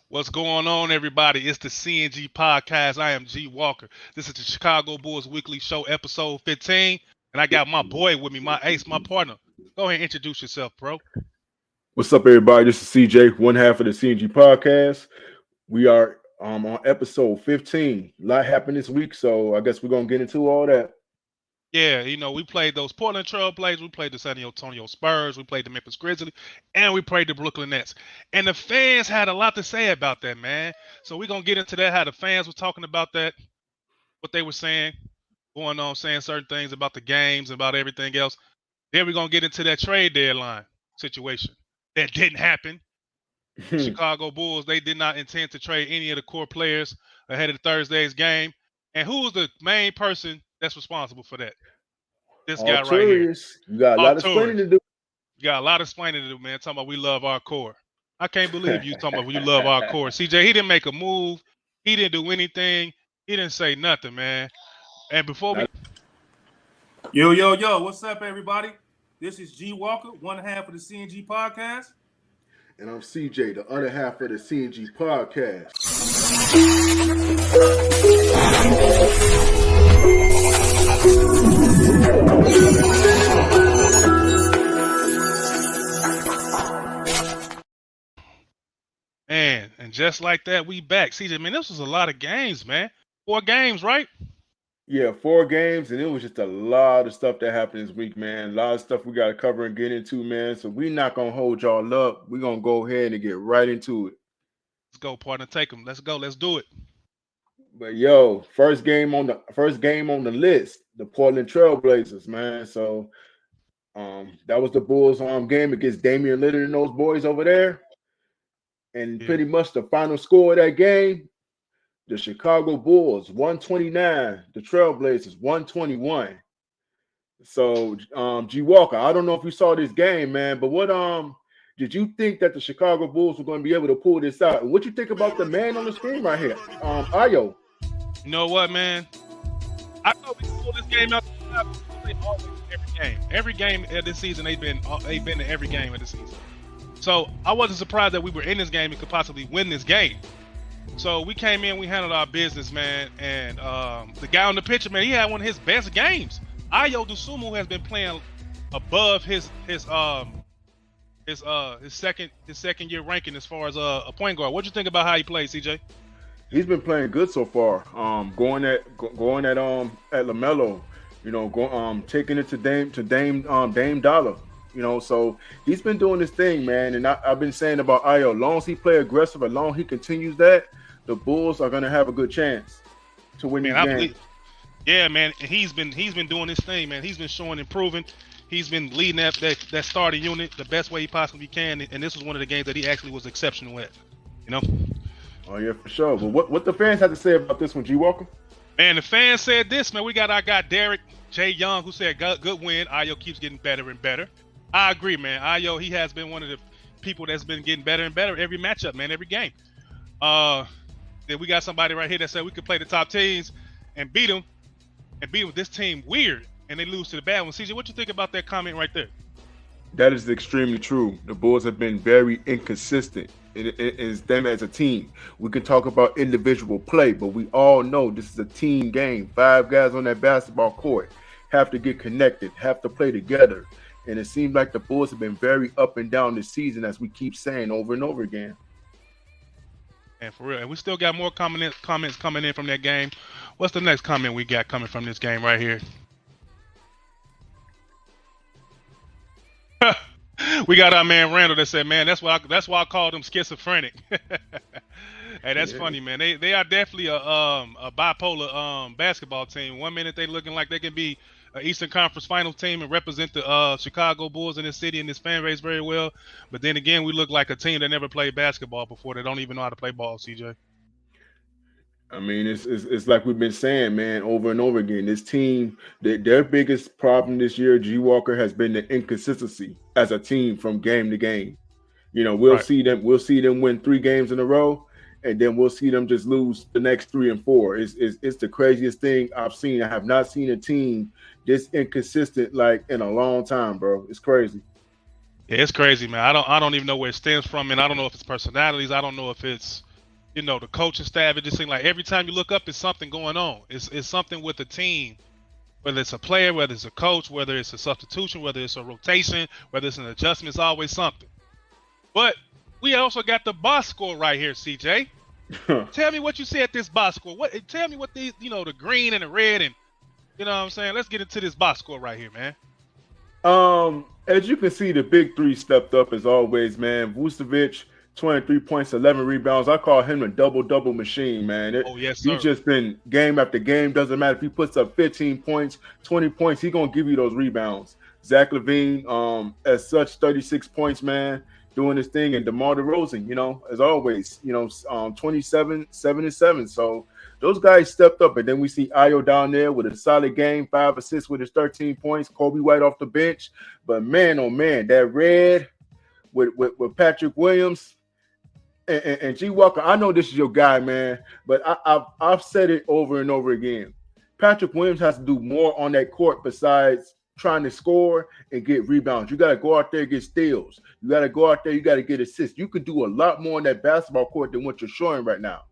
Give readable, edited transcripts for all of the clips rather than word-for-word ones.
What's going on, everybody? It's the CNG Podcast. I am G Walker. This is the Chicago Bulls Weekly Show, episode 15. And I got my boy with me, my ace, my partner. Go ahead and introduce yourself, bro. What's up, everybody? This is CJ, one half of the CNG Podcast. We are on episode 15. A lot happened this week, so I guess we're going to get into all that. Yeah, we played those Portland Trail Blazers. We played the San Antonio Spurs. We played the Memphis Grizzlies. And we played the Brooklyn Nets. And the fans had a lot to say about that, man. So we're going to get into that, how the fans were talking about that, what they were saying, going on, saying certain things about the games, about everything else. Then we're going to get into that trade deadline situation. That didn't happen. Chicago Bulls, they did not intend to trade any of the core players ahead of Thursday's game. And who was the main person that's responsible for that? This guy right here. You got a lot of explaining to do. You got a lot of explaining to do, man. Talking about we love our core. I can't believe you talking about you love our core. CJ, he didn't make a move. He didn't do anything. He didn't say nothing, man. And before we... Yo, what's up, everybody? This is G Walker, one half of the CNG Podcast. And I'm CJ, the other half of the CNG Podcast. Man, and just like that, we back. CJ, man, this was a lot of games, man. 4 games, right? Yeah, 4 games, and it was just a lot of stuff that happened this week, man. A lot of stuff we got to cover and get into, man. So we're not going to hold y'all up. We're going to go ahead and get right into it. Let's go, partner. Take them. Let's go. Let's do it. But, yo, first game on the list, the Portland Trail Blazers, man. So that was the Bulls' game against Damian Lillard and those boys over there. And pretty much the final score of that game, the Chicago Bulls 129, the Trailblazers 121. So, G Walker, I don't know if you saw this game, man, but what did you think that the Chicago Bulls were going to be able to pull this out? And what you think about the man on the screen right here, Ayo? You know what, man? I thought we could pull this game out. Every game of this season, they've been in every game of the season. So I wasn't surprised that we were in this game and could possibly win this game. So we came in, we handled our business, man, and the guy on the picture, man, he had one of his best games. Ayo Dosunmu has been playing above his second year ranking as far as a point guard. What'd you think about how he played, CJ? He's been playing good so far. Going at LaMelo, taking it to Dame Dollar. So he's been doing this thing, man. And I've been saying about Ayo, as long as he play aggressive, as long as he continues that, the Bulls are going to have a good chance to win these games. Yeah, man. And he's been doing this thing, man. He's been showing improving. He's been leading that starting unit the best way he possibly can. And this was one of the games that he actually was exceptional at. Oh, yeah, for sure. But what the fans had to say about this one, G Walker? Man, the fans said this, man. We got our guy Derek J. Young, who said good win. Ayo keeps getting better and better. I agree, man. Ayo, he has been one of the people that's been getting better and better every matchup, man, every game. Then we got somebody right here that said we could play the top teams and beat them with this team weird, and they lose to the bad one. CJ, what you think about that comment right there? That is extremely true. The Bulls have been very inconsistent. It is them as a team. We can talk about individual play, but we all know this is a team game. 5 guys on that basketball court have to get connected, have to play together. And it seems like the Bulls have been very up and down this season, as we keep saying over and over again. And for real, and we still got more comments coming in from that game. What's the next comment we got coming from this game right here? We got our man Randall that said, "Man, that's why I called them schizophrenic." Hey, that's funny, man. They are definitely a bipolar basketball team. One minute they looking like they can be an Eastern Conference Final team and represent the Chicago Bulls in this city and this fan base very well. But then again, we look like a team that never played basketball before. They don't even know how to play ball, CJ. I mean, it's like we've been saying, man, over and over again. This team, their biggest problem this year, G Walker, has been the inconsistency as a team from game to game. We'll see them win 3 games in a row, and then we'll see them just lose the next 3 and 4. It's the craziest thing I've seen. I have not seen a team this inconsistent like in a long time, bro. It's crazy. Yeah, it's crazy, man. I don't even know where it stems from, and I don't know if it's personalities. I don't know if it's you know, the coaching staff. It just seems like every time you look up, it's something going on. It's something with the team, whether it's a player, whether it's a coach, whether it's a substitution, whether it's a rotation, whether it's an adjustment. It's always something. But we also got the box score right here, CJ. Tell me what you see at this box score. Tell me what these, you know, the green and the red, and you know what I'm saying. Let's get into this box score right here, man. As you can see, the big three stepped up as always, man. Vucevic, 23 points, 11 rebounds. I call him a double-double machine, man. Yes, sir. He's just been game after game. Doesn't matter if he puts up 15 points, 20 points, he's going to give you those rebounds. Zach LaVine, as such, 36 points, man, doing his thing. And DeMar DeRozan, you know, as always, you know, 27, 7 and 7. So those guys stepped up. And then we see Ayo down there with a solid game, 5 assists with his 13 points. Kobe White off the bench. But, man, oh, man, that red with Patrick Williams and G. Walker, I know this is your guy, man, but I've said it over and over again. Patrick Williams has to do more on that court besides trying to score and get rebounds. You got to go out there and get steals. You got to go out there. You got to get assists. You could do a lot more on that basketball court than what you're showing right now.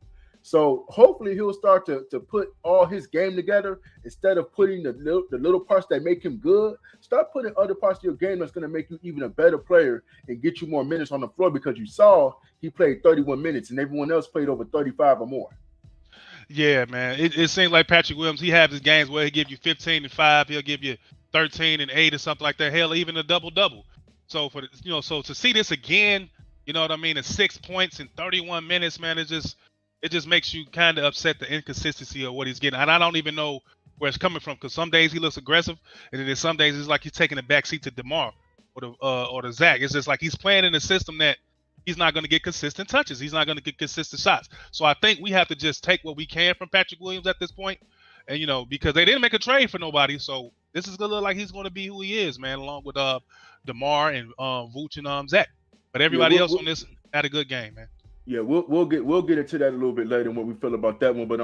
So hopefully he'll start to put all his game together instead of putting the little parts that make him good. Start putting other parts of your game that's going to make you even a better player and get you more minutes on the floor, because you saw he played 31 minutes and everyone else played over 35 or more. Yeah, man. It seems like Patrick Williams, he has his games where he'll give you 15 and 5. He'll give you 13 and 8 or something like that. Hell, even a double-double. So so to see this again, you know what I mean, at 6 points in 31 minutes, man, it just makes you kind of upset the inconsistency of what he's getting. And I don't even know where it's coming from, because some days he looks aggressive, and then some days it's like he's taking a backseat to DeMar or the Zach. It's just like he's playing in a system that he's not going to get consistent touches. He's not going to get consistent shots. So I think we have to just take what we can from Patrick Williams at this point, and you know, because they didn't make a trade for nobody, so this is going to look like he's going to be who he is, man, along with DeMar and Vooch and Zach. But everybody else on this had a good game, man. Yeah, we'll get into that a little bit later, what we feel about that one. But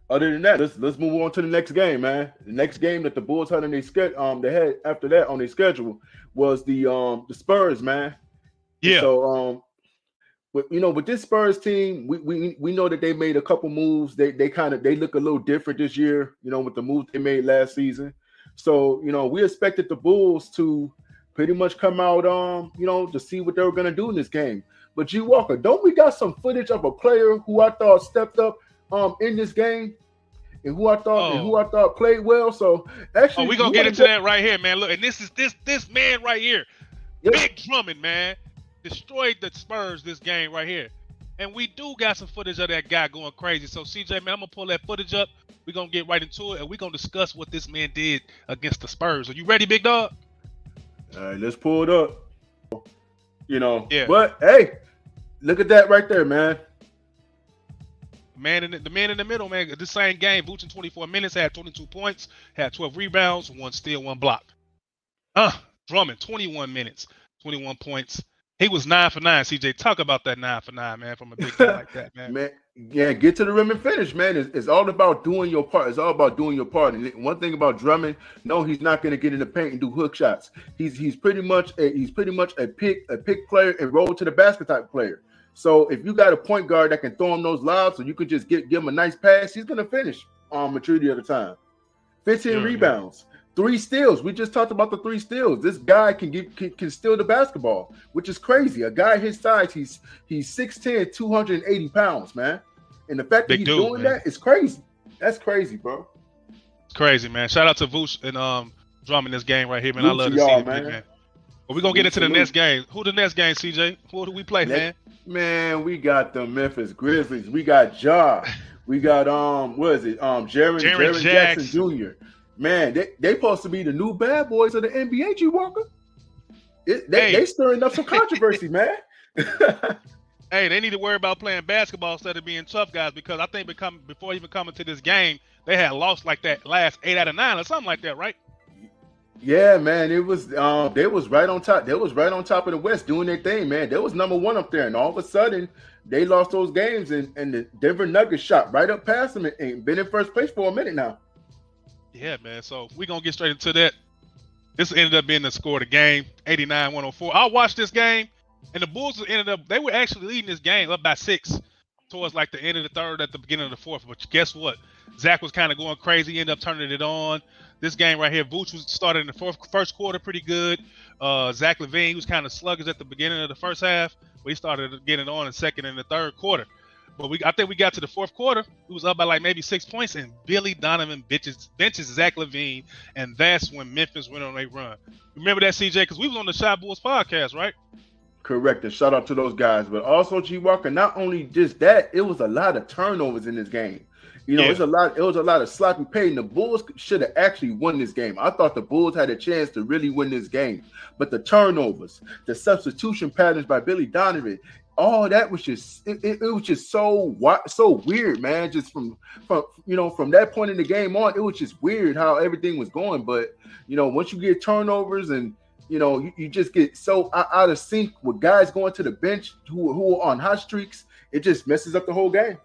other than that, let's move on to the next game, man. The next game that the Bulls had on their schedule, they had after that on their schedule was the Spurs, man. Yeah. And so with this Spurs team, we know that they made a couple moves. They look a little different this year, you know, with the moves they made last season. So, you know, we expected the Bulls to pretty much come out, you know, to see what they were gonna do in this game. But G. Walker, don't we got some footage of a player who I thought stepped up in this game, and who I thought played well? So actually, we're gonna get into that right here, man. Look, and this is this man right here, yep. Big Drummond, man, destroyed the Spurs this game right here. And we do got some footage of that guy going crazy. So CJ, man, I'm gonna pull that footage up. We're gonna get right into it, and we're gonna discuss what this man did against the Spurs. Are you ready, big dog? All right, let's pull it up. You know, yeah. But hey, look at that right there, man. The man in the middle, man. The same game, Vooch in 24 minutes had 22 points, had 12 rebounds, 1 steal, 1 block. Drummond, 21 minutes, 21 points. He was 9 for 9. CJ, talk about that 9 for 9, man, from a big guy like that, man. Man, yeah, get to the rim and finish, man. It's all about doing your part. It's all about doing your part. And one thing about Drummond, no, he's not going to get in the paint and do hook shots. He's pretty much a pick player and roll to the basket type player. So if you got a point guard that can throw him those lobs, so you can just give him a nice pass, he's going to finish majority of the time. 15 rebounds. 3 steals. We just talked about the 3 steals. This guy can steal the basketball, which is crazy. A guy his size, he's 6'10", 280 pounds, man. And the fact that he's doing that is crazy. That's crazy, bro. It's crazy, man. Shout out to Vooch and Drummond this game right here, man. I love to see it, man. But we're going to get into the next game. Who the next game, CJ? Who do we play, man? Man, we got the Memphis Grizzlies. We got Ja. We got, Jaren Jackson Jr., man, they supposed to be the new bad boys of the NBA, G. Walker. They stirring up some controversy, man. Hey, they need to worry about playing basketball instead of being tough guys, because I think before even coming to this game, they had lost like that last 8 out of 9 or something like that, right? Yeah, man. It was they was right on top. They was right on top of the West doing their thing, man. They was number 1 up there, and all of a sudden they lost those games, and the Denver Nuggets shot right up past them and been in first place for a minute now. Yeah, man. So we're going to get straight into that. This ended up being the score of the game, 89-104. I watched this game, and the Bulls they were actually leading this game up by 6 towards like the end of the third, at the beginning of the fourth. But guess what? Zach was kind of going crazy. He ended up turning it on. This game right here, Vooch was started in the first quarter pretty good. Zach LaVine was kind of sluggish at the beginning of the first half, but he started getting it on in second and the third quarter. But I think we got to the fourth quarter. He was up by like maybe 6 points, and Billy Donovan benches Zach LaVine, and that's when Memphis went on a run. Remember that, CJ? Because we was on the Shot Bulls podcast, right? Correct. And shout out to those guys. But also, G Walker, not only just that, it was a lot of turnovers in this game. You know, it was a lot of sloppy play, and the Bulls should have actually won this game. I thought the Bulls had a chance to really win this game. But the turnovers, the substitution patterns by Billy Donovan, all that was just it was just so weird, man. Just from that point in the game on, it was just weird how everything was going. But once you get turnovers and you just get so out of sync with guys going to the bench who are on hot streaks, it just messes up the whole game.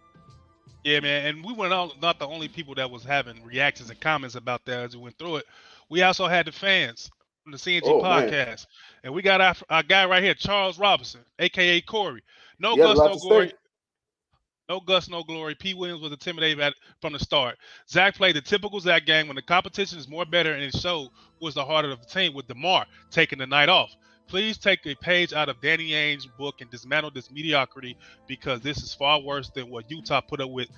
Yeah, man, and we were not the only people that was having reactions and comments about that as we went through it. We also had the fans from the CNG podcast, man. And we got our guy right here, Charles Robinson, a.k.a. Corey. No guts, no glory. No guts, no glory. P. Williams was intimidated from the start. Zach played the typical Zach game when the competition is more better, and it showed who was the heart of the team with DeMar taking the night off. Please take a page out of Danny Ainge's book and dismantle this mediocrity, because this is far worse than what Utah put up with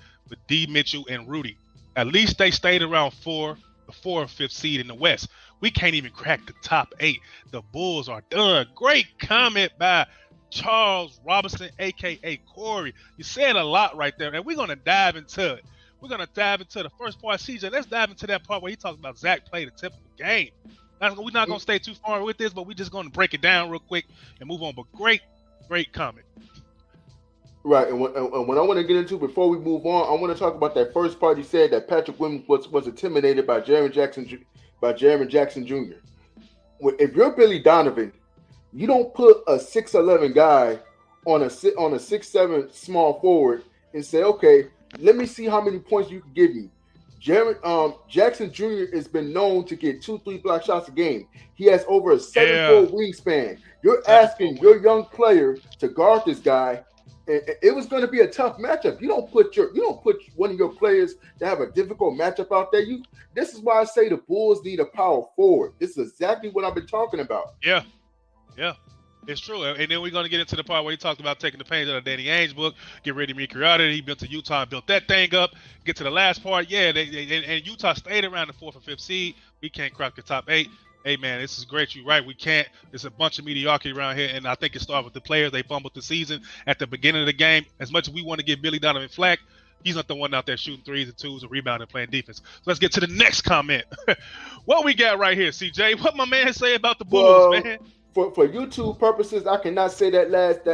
D. Mitchell and Rudy. At least they stayed around the 4th or 5th seed in the West. We can't even crack the top 8. The Bulls are done. Great comment by Charles Robinson, a.k.a. Corey. You said a lot right there, and we're going to dive into it. We're going to dive into the first part. CJ, let's dive into that part where he talks about Zach played a typical game. We're not going to stay too far with this, but we're just going to break it down real quick and move on. But great comment. Right, and what I want to get into before we move on, I want to talk about that first part. He said that Patrick Williams was intimidated by Jaren Jackson Jr. If you're Billy Donovan, you don't put a 6'11" guy on a 6'7" small forward and say, okay, let me see how many points you can give me. Jackson Jr. has been known to get 2-3 block shots a game. He has over a 7'4" wingspan. You're asking your young player to guard this guy. It was going to be a tough matchup. You don't put one of your players to have a difficult matchup out there. This is why I say the Bulls need a power forward. This is exactly what I've been talking about. Yeah, it's true. And then we're going to get into the part where he talked about taking the page out of Danny Ainge's book, get ready to be created. He built to Utah and built that thing up. Get to the last part. Yeah, and Utah stayed around the 4th or 5th seed. We can't crack the top 8. Hey, man, this is great. You're right. We can't. There's a bunch of mediocrity around here, and I think it started with the players. They fumbled the season at the beginning of the game. As much as we want to give Billy Donovan flack, he's not the one out there shooting threes and twos and rebounding and playing defense. So let's get to the next comment. What we got right here, CJ? What my man say about the Bulls, man? For YouTube purposes, I cannot say that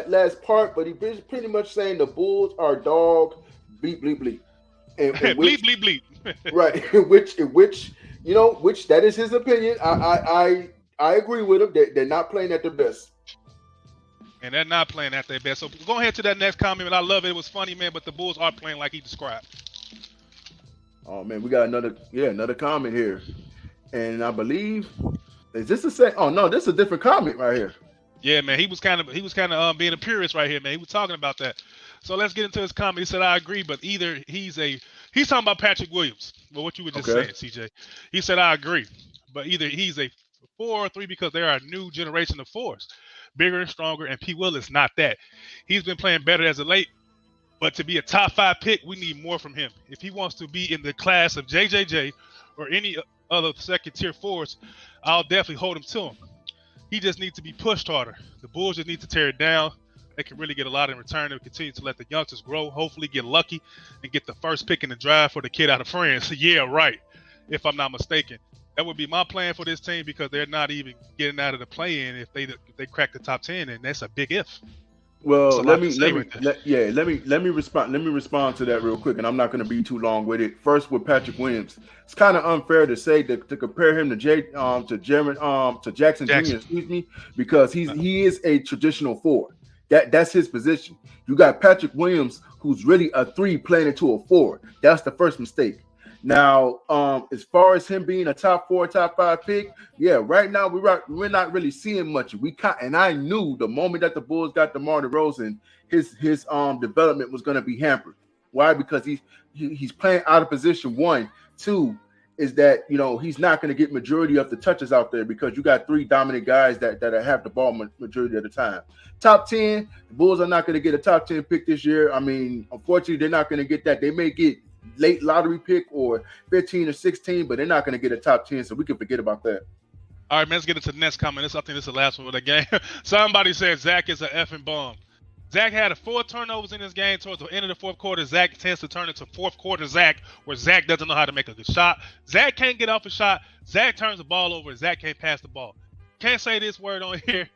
last part, but he's pretty much saying the Bulls are dog bleep bleep bleep. And bleep bleep bleep. Right. Which that is his opinion. I agree with him. They're not playing at their best. And they're not playing at their best. So go ahead to that next comment. I love it. It was funny, man, but the Bulls are playing like he described. Oh man, we got another comment here. And I believe, is this the same? Oh no, this is a different comment right here. Yeah, man, he was kind of being a purist right here, man. He was talking about that. So let's get into his comment. He said, I agree, but either he's talking about Patrick Williams. Well, what you were just saying, CJ. He said, I agree, but either he's a 4 or 3 because they are a new generation of 4s, bigger and stronger, and P. Will is not that. He's been playing better as of late, but to be a top 5 pick, we need more from him. If he wants to be in the class of JJJ or any other second-tier 4s, I'll definitely hold him to him. He just needs to be pushed harder. The Bulls just need to tear it down. They can really get a lot in return and continue to let the youngsters grow, hopefully get lucky, and get the first pick in the draft for the kid out of France. Yeah, right, if I'm not mistaken. That would be my plan for this team because they're not even getting out of the play-in if they crack the top 10, and that's a big if. Well, let me respond to that real quick, and I'm not going to be too long with it. First, with Patrick Williams, it's kind of unfair to say to compare him to Jackson Jr. Excuse me, because he is a traditional 4. That's his position. You got Patrick Williams, who's really a 3 playing into a 4. That's the first mistake. Now, as far as him being a top 4, top 5 pick, yeah, right now we're not really seeing much. And I knew the moment that the Bulls got DeMar DeRozan, his development was going to be hampered. Why? Because he's playing out of position. 1, 2 is that he's not going to get majority of the touches out there because you got 3 dominant guys that have the ball majority of the time. Top 10, the Bulls are not going to get a top 10 pick this year. I mean, unfortunately, they're not going to get that. They may get late lottery pick or 15 or 16, but they're not going to get a top 10, so we can forget about that. All right, man, let's get into the next comment. I think this is the last one of the game. Somebody said Zach is an effing bum. Zach had 4 turnovers in this game towards the end of the fourth quarter. Zach tends to turn into fourth quarter Zach, where Zach doesn't know how to make a good shot. Zach can't get off a shot. Zach turns the ball over, and Zach can't pass the ball. Can't say this word on here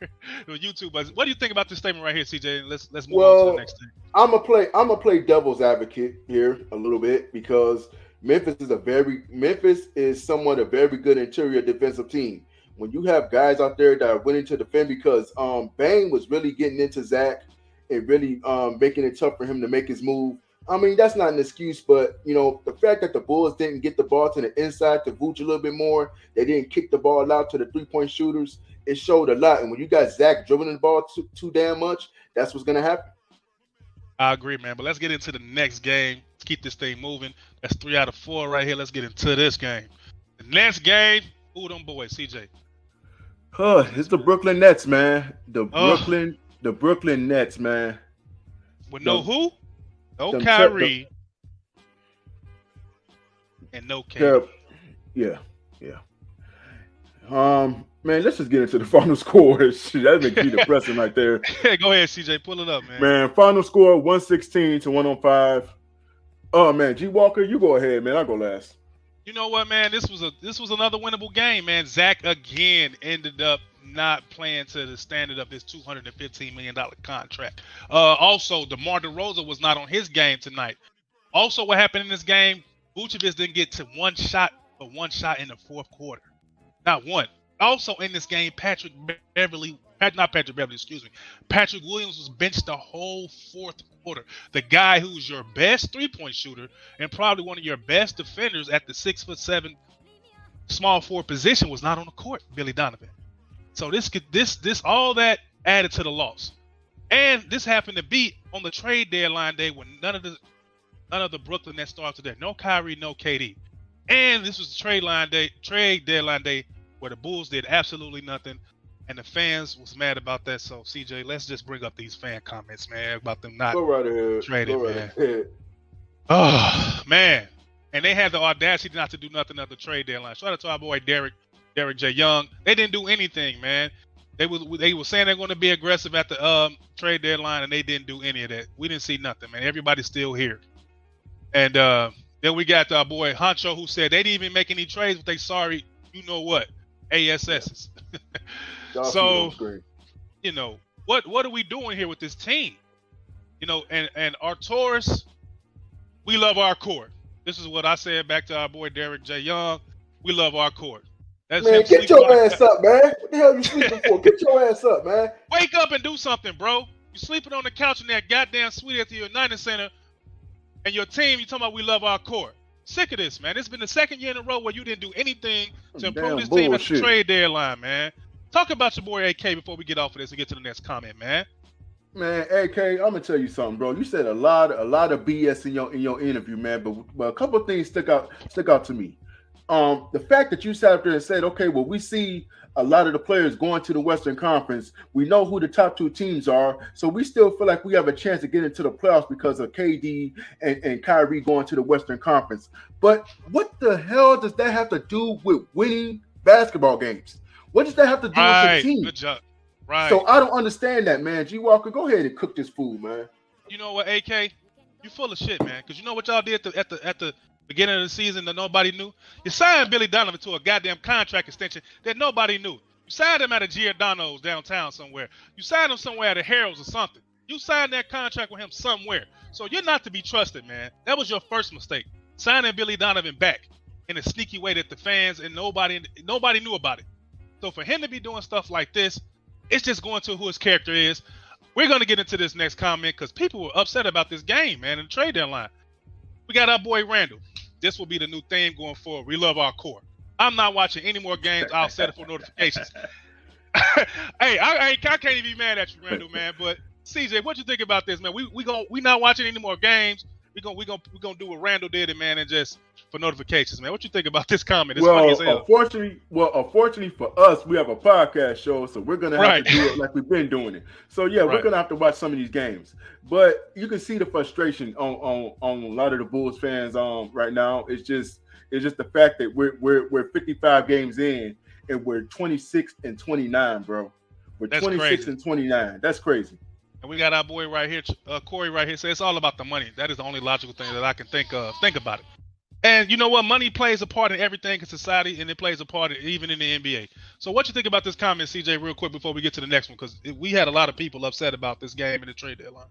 on YouTube, but what do you think about this statement right here, CJ? Let's move on to the next thing. I'm gonna play devil's advocate here a little bit because Memphis is somewhat a very good interior defensive team. When you have guys out there that are willing to defend, because Bane was really getting into Zach and really making it tough for him to make his move. I mean, that's not an excuse, but the fact that the Bulls didn't get the ball to the inside to Vooch a little bit more, they didn't kick the ball out to the 3-point shooters, it showed a lot. And when you got Zach dribbling the ball too damn much, that's what's gonna happen. I agree, man. But let's get into the next game. Let's keep this thing moving. That's 3 out of 4 right here. Let's get into this game. The next game, who them boys, CJ? It's the Brooklyn Nets, man. The Brooklyn Nets, man. With who? No Kyrie. And no KD. Yeah. Man, let's just get into the final score. That makes me depressing right there. Go ahead, CJ. Pull it up, man. Man, final score 116-105. Oh man, G Walker, you go ahead, man. I'll go last. You know what, man? This was another winnable game, man. Zach again ended up not playing to the standard of this $215 million contract. Also, DeMar DeRozan was not on his game tonight. Also, what happened in this game? Vucevic didn't get to one shot in the fourth quarter. Not one. Also in this game, Patrick Williams was benched the whole fourth quarter. The guy who's your best 3-point shooter and probably one of your best defenders at the 6'7" small forward position was not on the court, Billy Donovan. So this all that added to the loss. And this happened to be on the trade deadline day when none of the Brooklyn Nets stars were there. No Kyrie, no KD. And this was the trade deadline day where the Bulls did absolutely nothing, and the fans was mad about that. So, CJ, let's just bring up these fan comments, man, about them not trading, man. Oh, man. And they had the audacity not to do nothing at the trade deadline. Shout out to our boy Derek J. Young. They didn't do anything, man. They were saying they're going to be aggressive at the trade deadline, and they didn't do any of that. We didn't see nothing, man. Everybody's still here. And then we got our boy Honcho, who said they didn't even make any trades, but they sorry, you know what, ASSs. So, what are we doing here with this team? And Arturis, we love our court. This is what I said back to our boy Derek J. Young. We love our court. Man, get your ass up, man. What the hell are you sleeping for? Get your ass up, man. Wake up and do something, bro. You sleeping on the couch in that goddamn suite at the United Center, and your team, you talking about we love our court. Sick of this, man. It's been the second year in a row where you didn't do anything to improve this team at the trade deadline, man. Talk about your boy AK before we get off of this and get to the next comment, man. Man, AK, I'm gonna tell you something, bro. You said a lot of BS in your interview, man. But a couple of things stick out to me. The fact that you sat up there and said, okay, well, we see a lot of the players going to the Western Conference. We know who the top 2 teams are, so we still feel like we have a chance to get into the playoffs because of KD and Kyrie going to the Western Conference. But what the hell does that have to do with winning basketball games? What does that have to do with the team? Good job. Right. So I don't understand that, man. G Walker, go ahead and cook this food, man. You know what, AK? You full of shit, man. Because you know what y'all did at the beginning of the season that nobody knew? You signed Billy Donovan to a goddamn contract extension that nobody knew. You signed him at a Giordano's downtown somewhere. You signed him somewhere at a Harold's or something. You signed that contract with him somewhere. So you're not to be trusted, man. That was your first mistake. Signing Billy Donovan back in a sneaky way that the fans and nobody knew about it. So for him to be doing stuff like this, it's just going to who his character is. We're going to get into this next comment because people were upset about this game, man, in the trade deadline. We got our boy Randall. this will be the new theme going forward. We love our core. I'm not watching any more games. I'll set it for notifications. Hey, I can't even be mad at you, Randall, man. But CJ, what you think about this, man? We not watching any more games. We gonna do what Randall did, and man, and just for notifications, man. What you think about this comment? It's funny as hell. Unfortunately for us, we have a podcast show, so we're gonna have to do it like we've been doing it. So yeah, we're gonna have to watch some of these games. But you can see the frustration on a lot of the Bulls fans right now. It's just the fact that we're 55 games in and we're 26-29, bro. We're 26-29. That's crazy. And we got our boy right here, Corey right here. So it's all about the money. That is the only logical thing that I can think of. Think about it. And you know what? Money plays a part in everything in society, and it plays a part even in the NBA. So what you think about this comment, CJ, real quick before we get to the next one? Because we had a lot of people upset about this game in the trade deadline.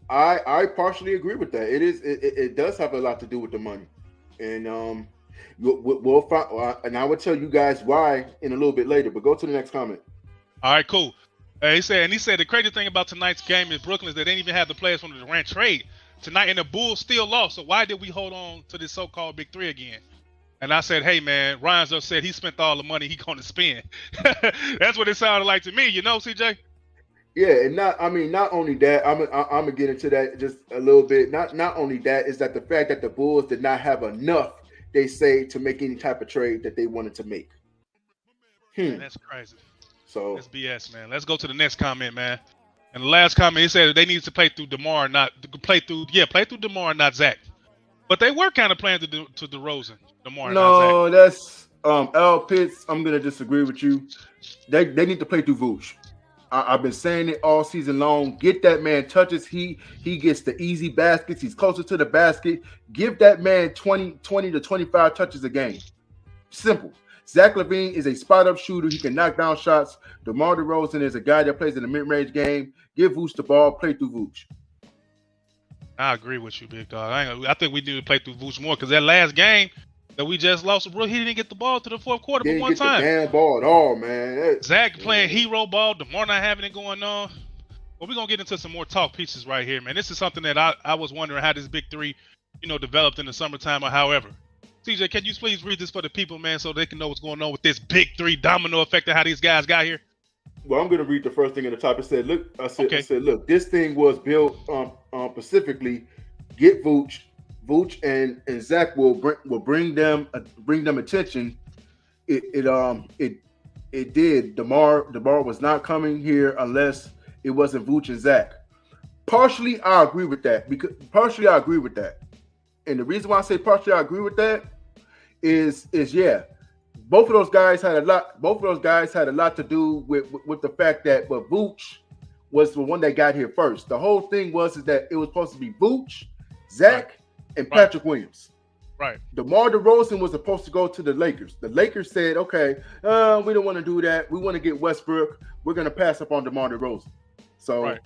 I partially agree with that. It does have a lot to do with the money, and we'll find. And I will tell you guys why in a little bit later. But go to the next comment. All right, cool. He said the crazy thing about tonight's game in Brooklyn is they didn't even have the players from the Durant trade tonight, and the Bulls still lost. So why did we hold on to this so-called Big Three again? And I said, hey, man, Ryan just said he spent all the money he's going to spend. That's what it sounded like to me, you know, CJ? Yeah, and not only that, I'm gonna get into that just a little bit. Not only that is that the fact that the Bulls did not have enough, they say, to make any type of trade that they wanted to make. Man, that's crazy. So that's BS, man. Let's go to the next comment, man. And the last comment, he said they needed to play through DeMar, play through DeMar, not Zach. But they were kind of playing to DeRozan, DeMar, not Zach. That's L Pitts. I'm gonna disagree with you. They need to play through Vooch. I've been saying it all season long. Get that man touches. He gets the easy baskets. He's closer to the basket. Give that man 20 to 25 touches a game. Simple. Zach LaVine is a spot-up shooter. He can knock down shots. DeMar DeRozan is a guy that plays in the mid-range game. Give Vooch the ball. Play through Vooch. I agree with you, big dog. I think we need to play through Vooch more because that last game that we just lost, bro, he didn't get the ball to the fourth quarter for one time. Didn't get the damn ball at all, man. Zach playing hero ball. DeMar not having it going on. Well, we're going to get into some more talk pieces right here, man. This is something that I was wondering how this Big Three, developed in the summertime or however. CJ, can you please read this for the people, man, so they can know what's going on with this Big Three domino effect of how these guys got here? Well, I'm going to read the first thing at the top. It said, look, look, this thing was built specifically. Get Vooch and Zach will bring them attention. It did. DeMar was not coming here unless it wasn't Vooch and Zach. Partially, I agree with that. And the reason why I say partially I agree with that is both of those guys had a lot to do with the fact that Vooch was the one that got here first. The whole thing was that it was supposed to be Vooch, Zach, and Patrick Williams. Right. DeMar DeRozan was supposed to go to the Lakers. The Lakers said, okay, we don't want to do that. We want to get Westbrook. We're going to pass up on DeMar DeRozan. So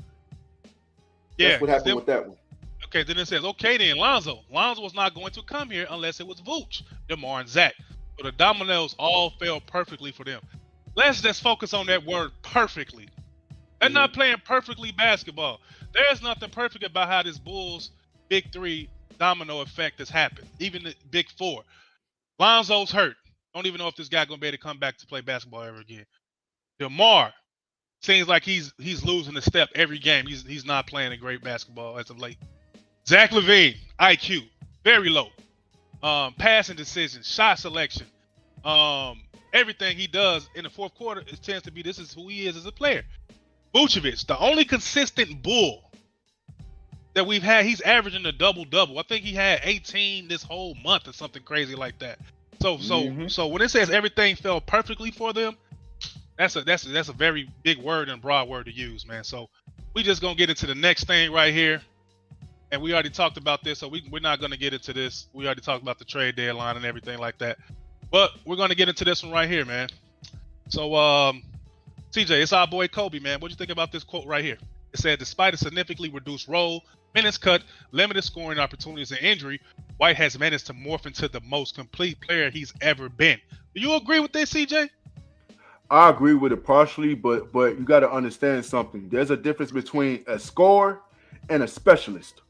that's what happened with that one. Okay, then it says, okay, then Lonzo. Lonzo was not going to come here unless it was Vooch, DeMar, and Zach. So the dominoes all fell perfectly for them. Let's just focus on that word perfectly. They're not playing perfectly basketball. There's nothing perfect about how this Bulls Big Three domino effect has happened. Even the Big Four. Lonzo's hurt. Don't even know if this guy gonna be able to come back to play basketball ever again. DeMar seems like he's losing a step every game. He's not playing a great basketball as of late. Zach LaVine, IQ, very low. Passing decisions, shot selection, everything he does in the fourth quarter, it tends to be this is who he is as a player. Vucevic, the only consistent Bull that we've had, he's averaging a double-double. I think he had 18 this whole month or something crazy like that. So when it says everything fell perfectly for them, that's a very big word and broad word to use, man. So we just gonna get into the next thing right here. And we already talked about this, so we're not going to get into this. We already talked about the trade deadline and everything like that. But we're going to get into this one right here, man. So, CJ, it's our boy Kobe, man. What do you think about this quote right here? It said, despite a significantly reduced role, minutes cut, limited scoring opportunities, and injury, White has managed to morph into the most complete player he's ever been. Do you agree with this, CJ? I agree with it partially, but you got to understand something. There's a difference between a scorer and a specialist.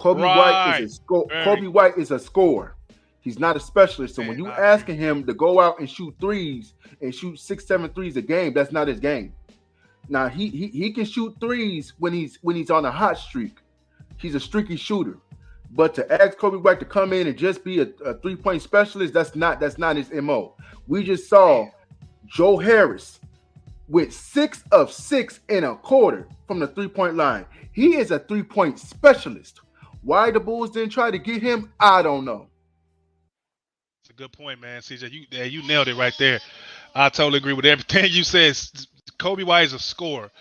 Kobe White is a score. Kobe White is a scorer. He's not a specialist. So when you asking him to go out and shoot threes and shoot 6-7 threes a game, that's not his game. Now he can shoot threes when he's on a hot streak. He's a streaky shooter. But to ask Kobe White to come in and just be a 3-point specialist, that's not his MO. We just saw Joe Harris with 6 of 6 in a quarter from the 3-point line. He is a 3-point specialist. Why the Bulls didn't try to get him, I don't know. It's a good point, man. CJ, you nailed it right there. I totally agree with everything you said. Kobe White is a scorer.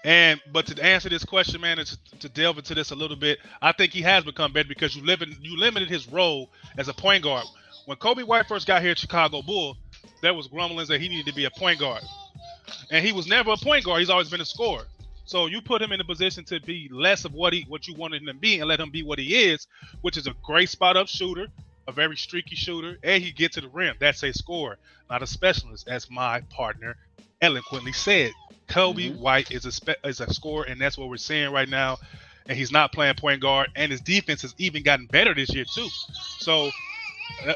But to answer this question, man, and to delve into this a little bit, I think he has become better because you limited his role as a point guard. When Kobe White first got here at Chicago Bull, there was grumblings that he needed to be a point guard. And he was never a point guard. He's always been a scorer. So you put him in a position to be less of what you wanted him to be and let him be what he is, which is a great spot-up shooter, a very streaky shooter, and he gets to the rim. That's a scorer, not a specialist, as my partner eloquently said. Kobe White is a scorer, and that's what we're seeing right now. And he's not playing point guard, and his defense has even gotten better this year too. So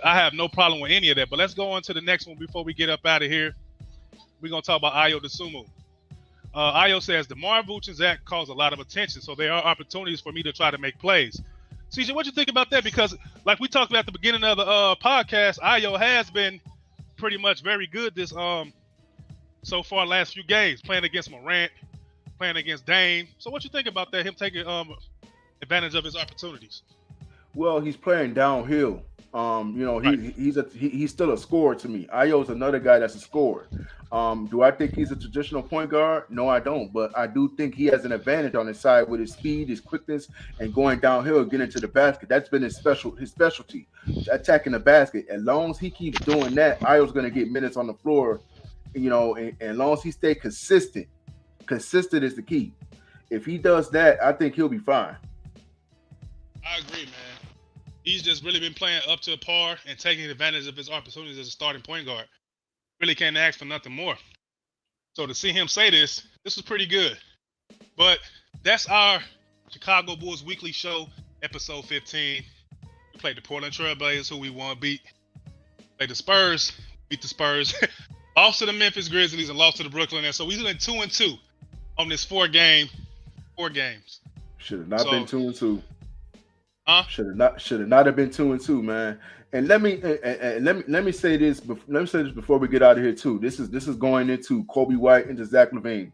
I have no problem with any of that. But let's go on to the next one before we get up out of here. We're going to talk about Ayo Dosunmu. Ayo says, DeMar Vooch and Zach cause a lot of attention, so there are opportunities for me to try to make plays. CJ, what you think about that? Because like we talked about at the beginning of the podcast, Ayo has been pretty much very good this so far last few games, playing against Morant, playing against Dame. So what you think about that, him taking advantage of his opportunities? Well, he's playing downhill. He's still a scorer to me. Ayo's another guy that's a scorer. Do I think he's a traditional point guard? No, I don't. But I do think he has an advantage on his side with his speed, his quickness, and going downhill, getting to the basket. That's been his specialty, attacking the basket. As long as he keeps doing that, Ayo's going to get minutes on the floor. And as long as he stays consistent is the key. If he does that, I think he'll be fine. I agree, man. He's just really been playing up to par and taking advantage of his opportunities as a starting point guard. Really can't ask for nothing more. So to see him say this was pretty good. But that's our Chicago Bulls Weekly Show, episode 15. We played the Portland Trail Blazers, who we want to beat. Played the Spurs, beat the Spurs. Lost to the Memphis Grizzlies and lost to the Brooklyn Nets. So we went 2-2 on this 4 games. Should have not been 2-2. Huh? Should have not have been 2-2, man. And let me say this. Let me say this before we get out of here too. This is going into Kobe White and Zach LaVine.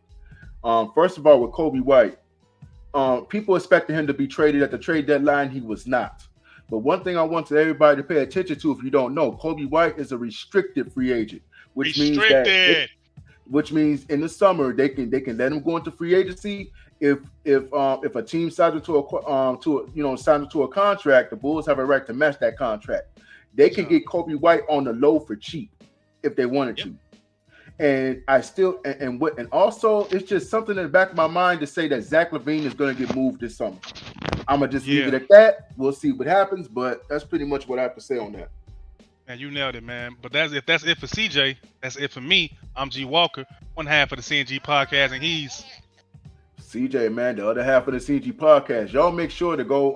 First of all, with Kobe White, people expected him to be traded at the trade deadline. He was not. But one thing I want everybody to pay attention to, if you don't know, Kobe White is a restricted free agent, which means in the summer they can let him go into free agency. If a team signs him to a contract, the Bulls have a right to match that contract. They can get Kobe White on the low for cheap if they wanted to. And I still and also it's just something in the back of my mind to say that Zach LaVine is going to get moved this summer. I'm gonna just leave it at that. We'll see what happens, but that's pretty much what I have to say on that. Man, you nailed it, man. But that's it for CJ. That's it for me. I'm G Walker, one half of the CNG Podcast, and he's CJ, man, the other half of the CNG Podcast. Y'all make sure to go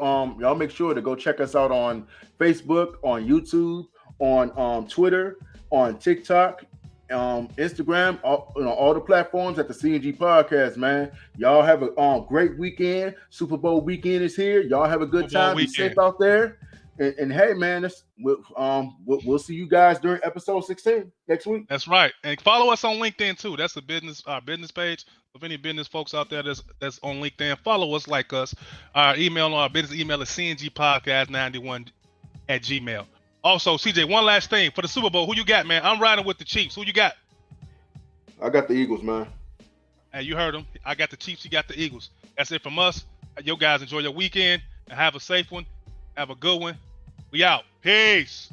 check us out on Facebook, on YouTube, on Twitter, on TikTok, Instagram, all the platforms at the CNG Podcast, man. Y'all have a great weekend. Super Bowl weekend is here. Y'all have a good time. Be safe out there. And hey, man, we'll see you guys during episode 16 next week. That's right. And follow us on LinkedIn too. That's our business page. If any business folks out there that's on LinkedIn, follow us, like us. Our business email is cngpodcast91@gmail.com. Also, CJ, one last thing for the Super Bowl. Who you got, man? I'm riding with the Chiefs. Who you got? I got the Eagles, man. Hey, you heard him. I got the Chiefs. You got the Eagles. That's it from us. Yo guys, enjoy your weekend and have a safe one. Have a good one. We out. Peace.